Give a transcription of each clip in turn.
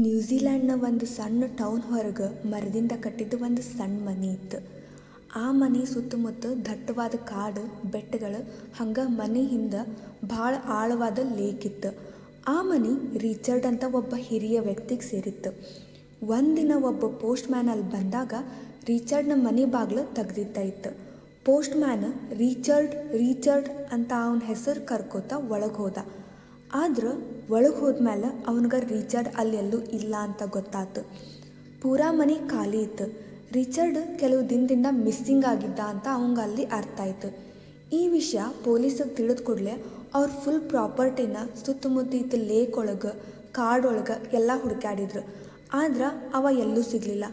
ನ್ಯೂಜಿಲ್ಯಾಂಡ್ನ ಒಂದು ಸಣ್ಣ ಟೌನ್ ಹೊರಗೆ ಮರದಿಂದ ಕಟ್ಟಿದ್ದು ಒಂದು ಸಣ್ಣ ಮನೆ ಇತ್ತು. ಆ ಮನೆ ಸುತ್ತಮುತ್ತ ದಟ್ಟವಾದ ಕಾಡು ಬೆಟ್ಟಗಳು, ಹಂಗೆ ಮನೆ ಹಿಂದೆ ಭಾಳ ಆಳವಾದ ಲೇಕ್ ಇತ್ತು. ಆ ಮನೆ ರಿಚರ್ಡ್ ಅಂತ ಒಬ್ಬ ಹಿರಿಯ ವ್ಯಕ್ತಿಗೆ ಸೇರಿತ್ತು. ಒಂದಿನ ಒಬ್ಬ ಪೋಸ್ಟ್ ಮ್ಯಾನ್ ಅಲ್ಲಿ ಬಂದಾಗ ರಿಚರ್ಡ್ನ ಮನೆ ಬಾಗಿಲು ತೆಗ್ದಿತ್ತ. ಪೋಸ್ಟ್ ಮ್ಯಾನ್ ರಿಚರ್ಡ್ ಅಂತ ಅವನ ಹೆಸರು ಕರ್ಕೋತ ಒಳಗೆ ಹೋದ. ಆದ್ರೆ ಒಳಗೆ ಹೋದ್ಮೇಲೆ ಅವನಿಗೆ ರಿಚರ್ಡ್ ಅಲ್ಲೆಲ್ಲೂ ಇಲ್ಲ ಅಂತ ಗೊತ್ತಾಯ್ತು. ಪೂರಾ ಮನೆ ಖಾಲಿ ಇತ್ತು. ರಿಚರ್ಡ್ ಕೆಲವು ದಿನದಿಂದ ಮಿಸ್ಸಿಂಗ್ ಆಗಿದ್ದ ಅಂತ ಅವಂಗೆ ಅಲ್ಲಿ ಅರ್ಥ ಆಯ್ತು. ಈ ವಿಷಯ ಪೊಲೀಸಿಗೆ ತಿಳಿದ ಕೂಡಲೇ ಅವ್ರು ಫುಲ್ ಪ್ರಾಪರ್ಟಿನ ಸುತ್ತಮುತ್ತ ಇತ್ತು ಲೇಕ್ ಒಳಗೆ ಕಾಡೊಳಗೆ ಎಲ್ಲ ಹುಡುಕಾಡಿದ್ರು. ಆದ್ರೆ ಅವ ಎಲ್ಲೂ ಸಿಗಲಿಲ್ಲ.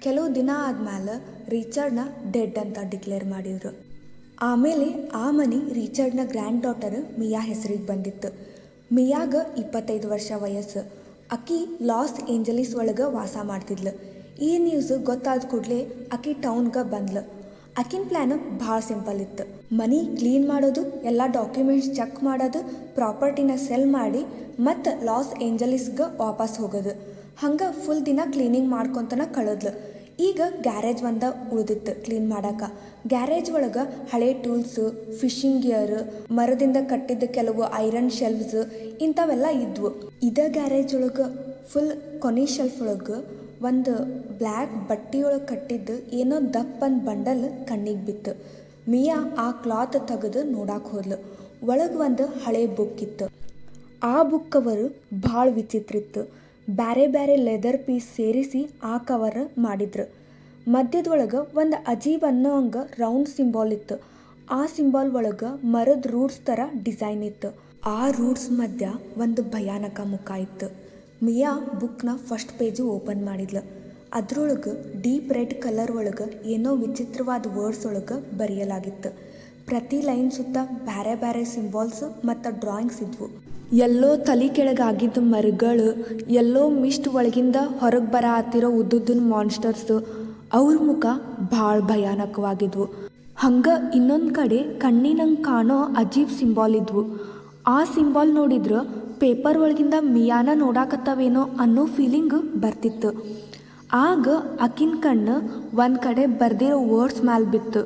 ಕೆಲವು ದಿನ ಆದ್ಮೇಲೆ ರಿಚರ್ಡ್ನ ಡೆಡ್ ಅಂತ ಡಿಕ್ಲೇರ್ ಮಾಡಿದ್ರು. ಆಮೇಲೆ ಆ ಮನೆ ರಿಚರ್ಡ್ನ ಗ್ರ್ಯಾಂಡ್ ಡಾಟರ್ ಮಿಯಾ ಹೆಸರಿಗೆ ಬಂದಿತ್ತು. ಮಿಯಾಗ 25 ವರ್ಷ ವಯಸ್ಸು. ಆಕಿ ಲಾಸ್ ಏಂಜಲೀಸ್ ಒಳಗೆ ವಾಸ ಮಾಡ್ತಿದ್ಲು. ಈ ನ್ಯೂಸ್ ಗೊತ್ತಾದ ಕೂಡಲೇ ಆಕಿ ಟೌನ್ಗೆ ಬಂದ್ಲು. ಆಕಿನ ಪ್ಲ್ಯಾನ್ ಭಾಳ ಸಿಂಪಲ್ ಇತ್ತು. ಮನಿ ಕ್ಲೀನ್ ಮಾಡೋದು, ಎಲ್ಲ ಡಾಕ್ಯುಮೆಂಟ್ಸ್ ಚೆಕ್ ಮಾಡೋದು, ಪ್ರಾಪರ್ಟಿನ ಸೆಲ್ ಮಾಡಿ ಮತ್ತು ಲಾಸ್ ಏಂಜಲೀಸ್ಗೆ ವಾಪಸ್ ಹೋಗೋದು. ಹಂಗೆ ಫುಲ್ ದಿನ ಕ್ಲೀನಿಂಗ್ ಮಾಡ್ಕೊತನ ಕಳೆದ್ಲು. ಈಗ ಗ್ಯಾರೇಜ್ ಒಂದು ಉಳಿದಿತ್ತು ಕ್ಲೀನ್ ಮಾಡೋಕೆ. ಗ್ಯಾರೇಜ್ ಒಳಗೆ ಹಳೆ ಟೂಲ್ಸು, ಫಿಶಿಂಗ್ ಗಿಯರ್, ಮರದಿಂದ ಕಟ್ಟಿದ್ದ ಕೆಲವು ಐರನ್ ಶೆಲ್ವ್ಸ್ ಇಂಥವೆಲ್ಲ ಇದ್ವು. ಇದೇ ಗ್ಯಾರೇಜ್ ಒಳಗೆ ಫುಲ್ ಕೊನೆ ಶೆಲ್ಫ್ ಒಳಗೆ ಒಂದು ಬ್ಲ್ಯಾಕ್ ಬಟ್ಟೆಯೊಳಗೆ ಕಟ್ಟಿದ್ದು ಏನೋ ದಪ್ಪಂದು ಬಂಡಲ್ ಕಣ್ಣಿಗೆ ಬಿತ್ತು. ಮಿಯಾ ಆ ಕ್ಲಾತ್ ತೆಗೆದು ನೋಡಕ್ಕೆ ಹೋದ್ಲು. ಒಳಗೆ ಒಂದು ಹಳೆ ಬುಕ್ ಇತ್ತು. ಆ ಬುಕ್ ಕವರು ಭಾಳ ವಿಚಿತ್ರ ಇತ್ತು. ಬ್ಯಾರೆ ಬ್ಯಾರೆ ಲೆದರ್ ಪೀಸ್ ಸೇರಿಸಿ ಆ ಕವರ್ ಮಾಡಿದ್ರು. ಮಧ್ಯದೊಳಗೆ ಒಂದು ಅಜೀಬ್ ಅನ್ನೋ ಹಂಗೆ ರೌಂಡ್ ಸಿಂಬಾಲ್ ಇತ್ತು. ಆ ಸಿಂಬಾಲ್ ಒಳಗೆ ಮರದ ರೂಟ್ಸ್ ಥರ ಡಿಸೈನ್ ಇತ್ತು. ಆ ರೂಟ್ಸ್ ಮಧ್ಯ ಒಂದು ಭಯಾನಕ ಮುಖ ಇತ್ತು. ಮಿಯಾ ಬುಕ್ನ ಫಸ್ಟ್ ಪೇಜು ಓಪನ್ ಮಾಡಿದ್ಲು. ಅದ್ರೊಳಗೆ ಡೀಪ್ ರೆಡ್ ಕಲರ್ ಒಳಗೆ ಏನೋ ವಿಚಿತ್ರವಾದ ವರ್ಡ್ಸ್ ಒಳಗೆ ಬರೆಯಲಾಗಿತ್ತು. ಪ್ರತಿ ಲೈನ್ ಸುತ್ತ ಬ್ಯಾರೆ ಬ್ಯಾರೆ ಸಿಂಬಾಲ್ಸ್ ಮತ್ತು ಡ್ರಾಯಿಂಗ್ಸ್ ಇದ್ವು. ಎಲ್ಲೋ ತಲೆ ಕೆಳಗಾಗಿದ್ದ ಮರಗಳು, ಎಲ್ಲೋ ಮಿಸ್ಟ್ ಒಳಗಿಂದ ಹೊರಗೆ ಬರತ್ತಿರೋ ಉದ್ದುದ್ದನ ಮಾನ್ಸ್ಟರ್ಸ್, ಅವ್ರ ಮುಖ ಭಾಳ ಭಯಾನಕವಾಗಿದ್ವು. ಹಂಗೆ ಇನ್ನೊಂದು ಕಡೆ ಕಣ್ಣಿನಂಗೆ ಕಾಣೋ ಅಜೀಬ್ ಸಿಂಬಾಲ್ ಇದ್ವು. ಆ ಸಿಂಬಾಲ್ ನೋಡಿದ್ರೆ ಪೇಪರ್ ಒಳಗಿಂದ ಮಿಯಾನ ನೋಡಾಕತ್ತವೇನೋ ಅನ್ನೋ ಫೀಲಿಂಗ್ ಬರ್ತಿತ್ತು. ಆಗ ಆಕಿನ ಕಣ್ಣು ಒಂದು ಕಡೆ ಬರ್ದಿರೋ ವರ್ಡ್ಸ್ ಮ್ಯಾಲೆ ಬಿತ್ತು.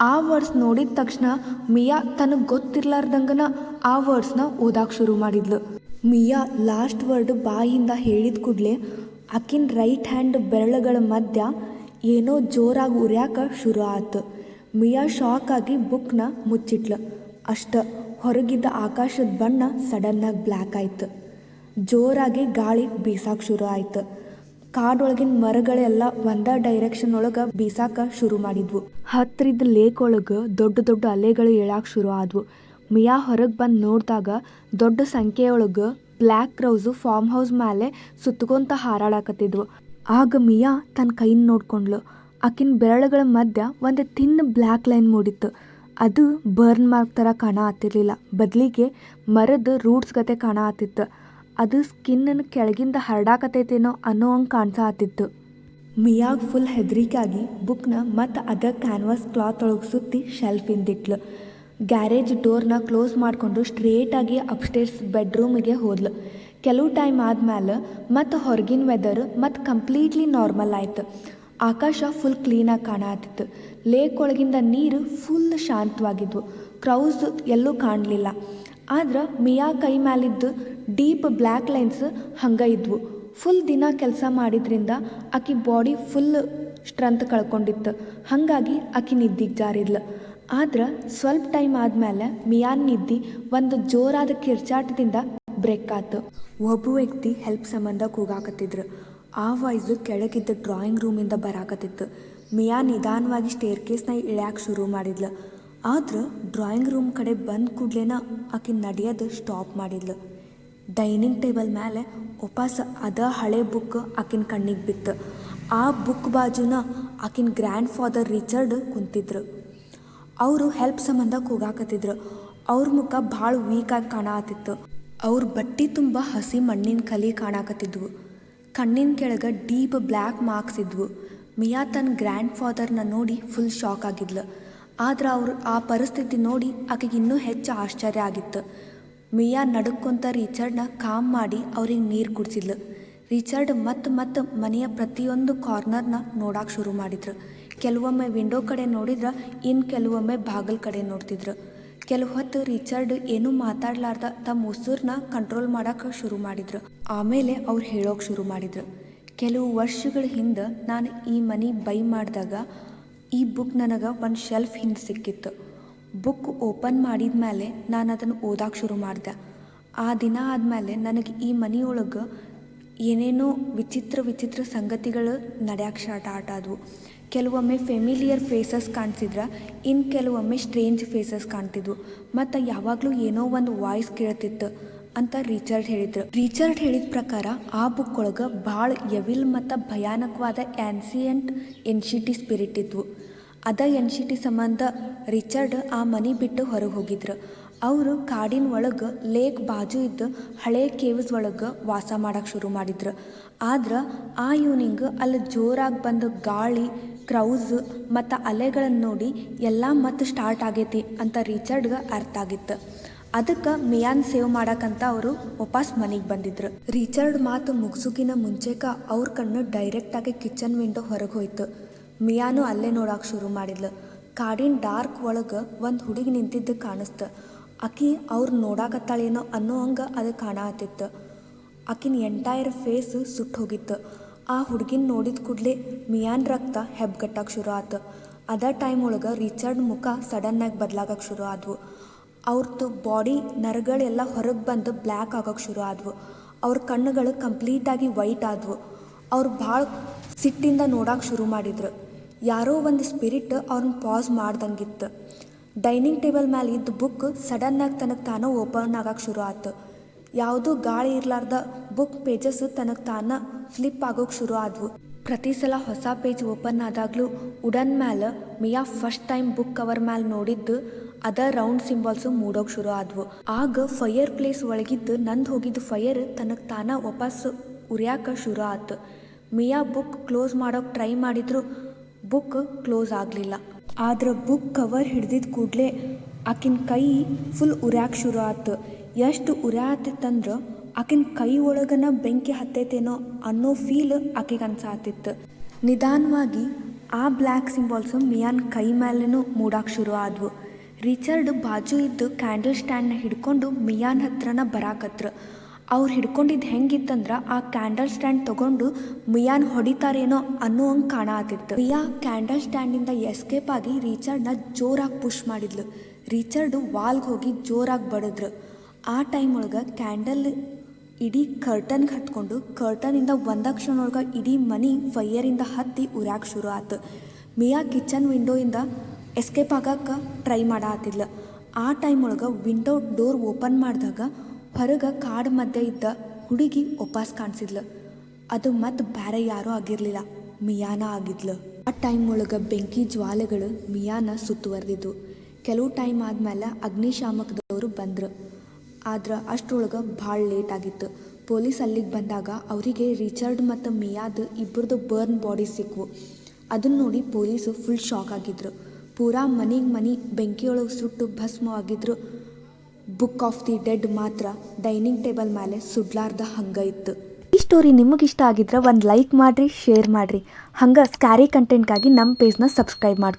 ಆ ವರ್ಡ್ಸ್ ನೋಡಿದ ತಕ್ಷಣ ಮಿಯಾ ತನಗೆ ಗೊತ್ತಿರ್ಲಾರ್ದಂಗನ ಆ ವರ್ಡ್ಸ್ನ ಓದಕ್ಕೆ ಶುರು ಮಾಡಿದ್ಲು. ಮಿಯಾ ಲಾಸ್ಟ್ ವರ್ಡ್ ಬಾಯಿಂದ ಹೇಳಿದ ಕೂಡಲೇ ಆಕಿನ ರೈಟ್ ಹ್ಯಾಂಡ್ ಬೆರಳುಗಳ ಮಧ್ಯ ಏನೋ ಜೋರಾಗಿ ಉರಿಯಾಕ ಶುರು ಆಯ್ತು. ಮಿಯಾ ಶಾಕ್ ಆಗಿ ಬುಕ್ನ ಮುಚ್ಚಿಟ್ಲು. ಅಷ್ಟ ಹೊರಗಿದ್ದ ಆಕಾಶದ ಬಣ್ಣ ಸಡನ್ನಾಗಿ ಬ್ಲ್ಯಾಕ್ ಆಯ್ತು. ಜೋರಾಗಿ ಗಾಳಿ ಬೀಸಕ್ಕೆ ಶುರು ಆಯ್ತು. ಕಾಡೊಳಗಿನ ಮರಗಳೆಲ್ಲ ಒಂದೇ ಡೈರೆಕ್ಷನ್ ಒಳಗೆ ಬೀಸಾಕ ಶುರು ಮಾಡಿದ್ವು. ಹತ್ತಿರದ ಲೇಕ್ ಒಳಗೆ ದೊಡ್ಡ ದೊಡ್ಡ ಅಲೆಗಳು ಏಳಕ್ಕೆ ಶುರು ಆದವು. ಮಿಯಾ ಹೊರಗೆ ಬಂದು ನೋಡಿದಾಗ ದೊಡ್ಡ ಸಂಖ್ಯೆಯೊಳಗೆ ಬ್ಲ್ಯಾಕ್ ಕ್ರೌಸು ಫಾರ್ಮ್ ಹೌಸ್ ಮೇಲೆ ಸುತ್ತಕೊಂತ ಹಾರಾಡಕತ್ತಿದ್ವು. ಆಗ ಮಿಯಾ ತನ್ನ ಕೈನ ನೋಡ್ಕೊಂಡ್ಲು. ಆಕಿನ ಬೆರಳುಗಳ ಮಧ್ಯ ಒಂದು ಥಿನ್ ಬ್ಲ್ಯಾಕ್ ಲೈನ್ ಮೂಡಿತ್ತು. ಅದು ಬರ್ನ್ ಮಾರ್ಕ್ ಥರ ಕಾಣ ಆತಿರ್ಲಿಲ್ಲ, ಬದಲಿಗೆ ಮರದ ರೂಟ್ಸ್ ಗತೆ ಕಾಣ ಆತಿತ್ತು. ಅದು ಸ್ಕಿನ್ನನ್ನು ಕೆಳಗಿಂದ ಹರಡಾಕತೈತೇನೋ ಅನ್ನೋ ಹಂಗೆ ಕಾಣಿಸಾತಿತ್ತು. ಮಿಯಾಗ್ ಫುಲ್ ಹೆದರಿಕಾಗಿ ಬುಕ್ನ ಮತ್ತು ಅದ ಕ್ಯಾನ್ವಾಸ್ ಕ್ಲಾತ್ ಒಳಗೆ ಸುತ್ತಿ ಶೆಲ್ಫಿಂದಿಟ್ಲು. ಗ್ಯಾರೇಜ್ ಡೋರ್ನ ಕ್ಲೋಸ್ ಮಾಡಿಕೊಂಡು ಸ್ಟ್ರೇಟಾಗಿ ಅಪ್ಸ್ಟೇರ್ಸ್ ಬೆಡ್ರೂಮಿಗೆ ಹೋದ್ಲು. ಕೆಲವು ಟೈಮ್ ಆದಮೇಲೆ ಮತ್ತು ಹೊರಗಿನ ವೆದರ್ ಮತ್ತು ಕಂಪ್ಲೀಟ್ಲಿ ನಾರ್ಮಲ್ ಆಯಿತು. ಆಕಾಶ ಫುಲ್ ಕ್ಲೀನಾಗಿ ಕಾಣತ್ತಿತ್ತು. ಲೇಕ್ ಒಳಗಿಂದ ನೀರು ಫುಲ್ ಶಾಂತವಾಗಿದ್ವು. ಕ್ರೌಸ್ ಎಲ್ಲೂ ಕಾಣಲಿಲ್ಲ. ಆದ್ರೆ ಮಿಯಾ ಕೈ ಮೇಲಿದ್ದು ಡೀಪ್ ಬ್ಲ್ಯಾಕ್ ಲೈನ್ಸ್ ಹಂಗೆ ಇದ್ವು. ಫುಲ್ ದಿನ ಕೆಲಸ ಮಾಡಿದ್ರಿಂದ ಆಕಿ ಬಾಡಿ ಫುಲ್ ಸ್ಟ್ರೆಂತ್ ಕಳ್ಕೊಂಡಿತ್ತು. ಹಾಗಾಗಿ ಆಕಿ ನಿದ್ದಿಗೆ ಜಾರಿದ್ಲು. ಆದ್ರೆ ಸ್ವಲ್ಪ ಟೈಮ್ ಆದಮೇಲೆ ಮಿಯಾನ್ ನಿದ್ದೆ ಒಂದು ಜೋರಾದ ಕಿರ್ಚಾಟದಿಂದ ಬ್ರೇಕ್ ಆಯ್ತು. ಒಬ್ಬ ವ್ಯಕ್ತಿ ಹೆಲ್ಪ್ ಸಂಬಂಧ ಕೂಗಾಕತ್ತಿದ್ರು. ಆ ವಾಯ್ಸು ಕೆಳಗಿದ್ದ ಡ್ರಾಯಿಂಗ್ ರೂಮಿಂದ ಬರಾಕತ್ತಿತ್ತು. ಮಿಯಾ ನಿಧಾನವಾಗಿ ಸ್ಟೇರ್ ಕೇಸ್ನ ಇಳ್ಯಾಕೆ ಶುರು ಮಾಡಿದ್ಲು. ಆದ್ರೆ ಡ್ರಾಯಿಂಗ್ ರೂಮ್ ಕಡೆ ಬಂದ ಕೂಡ್ಲೇನ ಆಕಿ ನಡೆಯೋದು ಸ್ಟಾಪ್ ಮಾಡಿದ್ಲು. ಡೈನಿಂಗ್ ಟೇಬಲ್ ಮೇಲೆ ವಾಪಸ್ ಅದ ಹಳೆ ಬುಕ್ ಆಕಿನ ಕಣ್ಣಿಗೆ ಬಿತ್ತು. ಆ ಬುಕ್ ಬಾಜುನ ಆಕಿನ ಗ್ರ್ಯಾಂಡ್ ಫಾದರ್ ರಿಚರ್ಡ್ ಕುಂತಿದ್ರು. ಅವರು ಹೆಲ್ಪ್ ಸಂಬಂಧ ಕೂಗಾಕತ್ತಿದ್ರು. ಅವ್ರ ಮುಖ ಭಾಳ ವೀಕಾಗಿ ಕಾಣತ್ತಿತ್ತು. ಅವ್ರ ಬಟ್ಟೆ ತುಂಬ ಹಸಿ ಮಣ್ಣಿನ ಕಲಿ ಕಾಣಾಕತ್ತಿದ್ವು. ಕಣ್ಣಿನ ಕೆಳಗೆ ಡೀಪ್ ಬ್ಲ್ಯಾಕ್ ಮಾರ್ಕ್ಸ್ ಇದ್ವು. ಮಿಯಾ ತನ್ನ ಗ್ರ್ಯಾಂಡ್ ಫಾದರ್ನ ನೋಡಿ ಫುಲ್ ಶಾಕ್ ಆಗಿದ್ಲು. ಆದ್ರೆ ಅವರು ಆ ಪರಿಸ್ಥಿತಿ ನೋಡಿ ಆಕೆಗೆ ಇನ್ನೂ ಹೆಚ್ಚು ಆಶ್ಚರ್ಯ ಆಗಿತ್ತು. ಮಿಯಾ ನಡುಕ್ಕೊಂತ ರಿಚರ್ಡ್ನ ಕಾಮ್ ಮಾಡಿ ಅವ್ರಿಗೆ ನೀರು ಕುಡಿಸಿದ್ಲು. ರಿಚರ್ಡ್ ಮತ್ತೆ ಮನೆಯ ಪ್ರತಿಯೊಂದು ಕಾರ್ನರ್ನ ನೋಡಕ್ಕೆ ಶುರು ಮಾಡಿದ್ರು. ಕೆಲವೊಮ್ಮೆ ವಿಂಡೋ ಕಡೆ ನೋಡಿದ್ರೆ ಇನ್ನು ಕೆಲವೊಮ್ಮೆ ಬಾಗಿಲು ಕಡೆ ನೋಡ್ತಿದ್ರು. ಕೆಲವು ಹೊತ್ತು ರಿಚರ್ಡ್ ಏನೂ ಮಾತಾಡ್ಲಾರ್ದ ತಮ್ಮ ಉಸಿರನ್ನ ಕಂಟ್ರೋಲ್ ಮಾಡೋಕೆ ಶುರು ಮಾಡಿದ್ರು. ಆಮೇಲೆ ಅವ್ರು ಹೇಳೋಕೆ ಶುರು ಮಾಡಿದ್ರು, ಕೆಲವು ವರ್ಷಗಳ ಹಿಂದೆ ನಾನು ಈ ಮನೆ ಬೈ ಮಾಡಿದಾಗ ಈ ಬುಕ್ ನನಗೆ ಒಂದು ಶೆಲ್ಫ್ ಹಿಂದೆ ಸಿಕ್ಕಿತ್ತು. ಬುಕ್ ಓಪನ್ ಮಾಡಿದ ಮೇಲೆ ನಾನು ಅದನ್ನು ಓದಕ್ಕೆ ಶುರು ಮಾಡಿದೆ. ಆ ದಿನ ಆದಮೇಲೆ ನನಗೆ ಈ ಮನೆಯೊಳಗೆ ಏನೇನೋ ವಿಚಿತ್ರ ಸಂಗತಿಗಳು ನಡೆಯಕ್ಕೆ ಸ್ಟಾರ್ಟ್ ಆದವು. ಕೆಲವೊಮ್ಮೆ ಫೆಮಿಲಿಯರ್ ಫೇಸಸ್ ಕಾಣಿಸಿದ್ರೆ ಇನ್ನು ಕೆಲವೊಮ್ಮೆ ಸ್ಟ್ರೇಂಜ್ ಫೇಸಸ್ ಕಾಣ್ತಿದ್ವು. ಮತ್ತು ಯಾವಾಗಲೂ ಏನೋ ಒಂದು ವಾಯ್ಸ್ ಕೇಳ್ತಿತ್ತು ಅಂತ ರಿಚರ್ಡ್ ಹೇಳಿದ್ರು. ರಿಚರ್ಡ್ ಹೇಳಿದ ಪ್ರಕಾರ ಆ ಬುಕ್ ಒಳಗೆ ಭಾಳ ಎವಿಲ್ ಮತ್ತು ಭಯಾನಕವಾದ ಆ್ಯನ್ಸಿಯಂಟ್ ಎನ್ಶಿಟಿ ಸ್ಪಿರಿಟ್ ಇದ್ವು. ಅದ ಎನ್ಶಿಟಿ ಸಂಬಂಧ ರಿಚರ್ಡ್ ಆ ಮನೆ ಬಿಟ್ಟು ಹೊರಗೆ ಹೋಗಿದ್ರು. ಅವರು ಕಾಡಿನ ಒಳಗೆ ಲೇಕ್ ಬಾಜು ಇದ್ದ ಹಳೆ ಕೇವ್ಸ್ ಒಳಗೆ ವಾಸ ಮಾಡೋಕ್ಕೆ ಶುರು ಮಾಡಿದ್ರು. ಆದ್ರೆ ಆ ಈವ್ನಿಂಗ್ ಅಲ್ಲಿ ಜೋರಾಗಿ ಬಂದ ಗಾಳಿ, ಕ್ರೌಸ್ ಮತ್ತು ಅಲೆಗಳನ್ನು ನೋಡಿ ಎಲ್ಲ ಮತ್ತೆ ಸ್ಟಾರ್ಟ್ ಆಗೈತಿ ಅಂತ ರಿಚರ್ಡ್ಗೆ ಅರ್ಥ ಆಗಿತ್ತು. ಅದಕ್ಕೆ ಮಿಯಾನ್ ಸೇವ್ ಮಾಡೋಕ್ಕಂತ ಅವರು ವಾಪಸ್ ಮನೆಗೆ ಬಂದಿದ್ರು. ರಿಚರ್ಡ್ ಮಾತು ಮುಗಿಸೋಕಿನ ಮುಂಚೆಕ ಅವ್ರ ಕಣ್ಣು ಡೈರೆಕ್ಟಾಗಿ ಕಿಚನ್ ವಿಂಡೋ ಹೊರಗೆ ಹೋಯ್ತು. ಮಿಯಾನು ಅಲ್ಲೇ ನೋಡೋಕೆ ಶುರು ಮಾಡಿದ್ಲು. ಕಾಡಿನ ಡಾರ್ಕ್ ಒಳಗೆ ಒಂದು ಹುಡುಗಿ ನಿಂತಿದ್ದು ಕಾಣಿಸ್ತು. ಆಕಿ ಅವ್ರು ನೋಡಾಕತ್ತಾಳೇನೋ ಅನ್ನೋ ಹಂಗೆ ಅದು ಕಾಣತ್ತಿತ್ತು. ಆಕಿನ ಎಂಟೈರ್ ಫೇಸ್ ಸುಟ್ಟು ಹೋಗಿತ್ತು. ಆ ಹುಡುಗಿನ ನೋಡಿದ ಕೂಡಲೇ ಮಿಯಾನ್ ರಕ್ತ ಹೆಬ್ಬಗಟ್ಟಕ್ಕೆ ಶುರು ಆಯ್ತು. ಅದೇ ಟೈಮ್ ಒಳಗೆ ರಿಚರ್ಡ್ ಮುಖ ಸಡನ್ನಾಗಿ ಬದಲಾಗಕ್ಕೆ ಶುರು ಆದವು. ಅವ್ರದ್ದು ಬಾಡಿ ನರಗಳೆಲ್ಲ ಹೊರಗೆ ಬಂದು ಬ್ಲ್ಯಾಕ್ ಆಗೋಕ್ಕೆ ಶುರು ಆದವು. ಅವ್ರ ಕಣ್ಣುಗಳು ಕಂಪ್ಲೀಟಾಗಿ ವೈಟ್ ಆದವು. ಅವ್ರು ಭಾಳ ಸಿಟ್ಟಿಂದ ನೋಡೋಕೆ ಶುರು ಮಾಡಿದ್ರು. ಯಾರೋ ಒಂದು ಸ್ಪಿರಿಟ್ ಅವ್ರನ್ನ ಪಾಸ್ ಮಾಡ್ದಂಗಿತ್ತು. ಡೈನಿಂಗ್ ಟೇಬಲ್ ಮೇಲೆ ಇದ್ದ ಬುಕ್ ಸಡನ್ನಾಗಿ ತನಗೆ ತಾನೇ ಓಪನ್ ಆಗೋಕ್ಕೆ ಶುರು ಆಯ್ತು. ಯಾವುದೂ ಗಾಳಿ ಇರಲಾರ್ದ ಬುಕ್ ಪೇಜಸ್ ತನಗೆ ತಾನೇ ಫ್ಲಿಪ್ ಆಗೋಕ್ಕೆ ಶುರು ಆದವು. ಪ್ರತಿ ಸಲ ಹೊಸ ಪೇಜ್ ಓಪನ್ ಆದಾಗಲೂ ವುಡನ್ ಮೇಲೆ Miya first time book cover ಮೇಲೆ ನೋಡಿದ್ದು ಅದ ರೌಂಡ್ ಸಿಂಬಾಲ್ಸು ಮೂಡೋಕೆ ಶುರು ಆದವು. ಆಗ ಫೈರ್ ಪ್ಲೇಸ್ ಒಳಗಿದ್ದು ನಂದು ಹೋಗಿದ್ದು ಫೈರ್ ತನಗೆ ತಾನೇ ವಾಪಸ್ ಉರಿಯಾಕ ಶುರು ಆಯ್ತು. ಮಿಯಾ ಬುಕ್ ಕ್ಲೋಸ್ ಮಾಡೋಕೆ ಟ್ರೈ ಮಾಡಿದ್ರು ಬುಕ್ ಕ್ಲೋಸ್ ಆಗಲಿಲ್ಲ. ಆದ್ರೆ ಬುಕ್ ಕವರ್ ಹಿಡ್ದಿದ್ದ ಕೂಡಲೇ ಆಕಿನ ಕೈ ಫುಲ್ ಉರಿಯಾಕೆ ಶುರು ಆಯ್ತು. ಎಷ್ಟು ಉರಿಯಾತಿತ್ತಂದ್ರೆ ಆಕಿನ ಕೈ ಒಳಗನ ಬೆಂಕಿ ಹತ್ತೈತೇನೋ ಅನ್ನೋ ಫೀಲ್ ಆಕಿಗೆ ಅನ್ಸಾತಿತ್ತು. ನಿಧಾನವಾಗಿ ಆ ಬ್ಲ್ಯಾಕ್ ಸಿಂಬಾಲ್ಸು ಮಿಯಾನ್ ಕೈ ಮೇಲೇನೂ ಮೂಡೋಕೆ ಶುರು ಆದವು. ರಿಚರ್ಡ್ ಬಾಜು ಇದ್ದು ಕ್ಯಾಂಡಲ್ ಸ್ಟ್ಯಾಂಡ್ನ ಹಿಡ್ಕೊಂಡು ಮಿಯಾನ್ ಹತ್ರನ ಬರಾಕತ್ರು. ಅವ್ರು ಹಿಡ್ಕೊಂಡಿದ್ದು ಹೆಂಗಿತ್ತಂದ್ರೆ ಆ ಕ್ಯಾಂಡಲ್ ಸ್ಟ್ಯಾಂಡ್ ತೊಗೊಂಡು ಮಿಯಾನ್ ಹೊಡಿತಾರೇನೋ ಅನ್ನೋ ಹಂಗೆ ಕಾಣತ್ತಿತ್ತು. ಮಿಯಾ ಕ್ಯಾಂಡಲ್ ಸ್ಟ್ಯಾಂಡಿಂದ ಎಸ್ಕೇಪ್ ಆಗಿ ರಿಚರ್ಡ್ನ ಜೋರಾಗಿ ಪುಷ್ ಮಾಡಿದ್ಲು. ರಿಚರ್ಡ್ ವಾಲ್ಗೆ ಹೋಗಿ ಜೋರಾಗಿ ಬಡಿದ್ರು. ಆ ಟೈಮ್ ಒಳಗೆ ಕ್ಯಾಂಡಲ್ ಇಡೀ ಕರ್ಟನ್ಗೆ ಹತ್ಕೊಂಡು ಕರ್ಟನಿಂದ ಒಂದ ಕ್ಷಣೊಳಗೆ ಇಡೀ ಮನೆ ಫೈಯರಿಂದ ಹತ್ತಿ ಉರ್ಯಾಕೆ ಶುರು ಆಯ್ತು. ಮಿಯಾ ಕಿಚನ್ ವಿಂಡೋಯಿಂದ ಎಸ್ಕೇಪ್ ಆಗಕ್ಕೆ ಟ್ರೈ ಮಾಡತ್ತಿದ್ಲು. ಆ ಟೈಮ್ ಒಳಗೆ ವಿಂಡೋ ಡೋರ್ ಓಪನ್ ಮಾಡಿದಾಗ ಹೊರಗೆ ಕಾಡು ಮಧ್ಯೆ ಇದ್ದ ಹುಡುಗಿ ವಾಪಸ್ ಕಾಣಿಸಿದ್ಲು. ಅದು ಮತ್ತೆ ಬೇರೆ ಯಾರೂ ಆಗಿರಲಿಲ್ಲ, ಮಿಯಾನ ಆಗಿದ್ಲು. ಆ ಟೈಮ್ ಒಳಗೆ ಬೆಂಕಿ ಜ್ವಾಲೆಗಳು ಮಿಯಾನ ಸುತ್ತುವರೆದಿದ್ವು. ಕೆಲವು ಟೈಮ್ ಆದಮೇಲೆ ಅಗ್ನಿಶಾಮಕದವರು ಬಂದರು. ಆದ್ರೆ ಅಷ್ಟರೊಳಗೆ ಭಾಳ ಲೇಟ್ ಆಗಿತ್ತು. ಪೊಲೀಸ್ ಅಲ್ಲಿಗೆ ಬಂದಾಗ ಅವರಿಗೆ ರಿಚರ್ಡ್ ಮತ್ತು ಮಿಯಾದ ಇಬ್ಬರದು ಬರ್ನ್ ಬಾಡಿ ಸಿಕ್ವು. ಅದನ್ನು ನೋಡಿ ಪೊಲೀಸು ಫುಲ್ ಶಾಕ್ ಆಗಿದ್ರು. ಪೂರಾ ಮನೆ ಬೆಂಕಿಯೊಳಗೆ ಸುಟ್ಟು ಭಸ್ಮವಾಗಿದ್ರು. ಬುಕ್ ಆಫ್ ದಿ ಡೆಡ್ ಮಾತ್ರ ಡೈನಿಂಗ್ ಟೇಬಲ್ ಮೇಲೆ ಸುಡ್ಲಾರ್ದ ಹಂಗೆ ಇತ್ತು. ಈ ಸ್ಟೋರಿ ನಿಮಗಿಷ್ಟ ಆಗಿದ್ರೆ ಒಂದು ಲೈಕ್ ಮಾಡಿರಿ, ಶೇರ್ ಮಾಡಿರಿ. ಹಂಗೆ ಸ್ಕ್ಯಾರಿ ಕಂಟೆಂಟ್ಗಾಗಿ ನಮ್ಮ ಪೇಜ್ನ ಸಬ್ಸ್ಕ್ರೈಬ್ ಮಾಡಿ.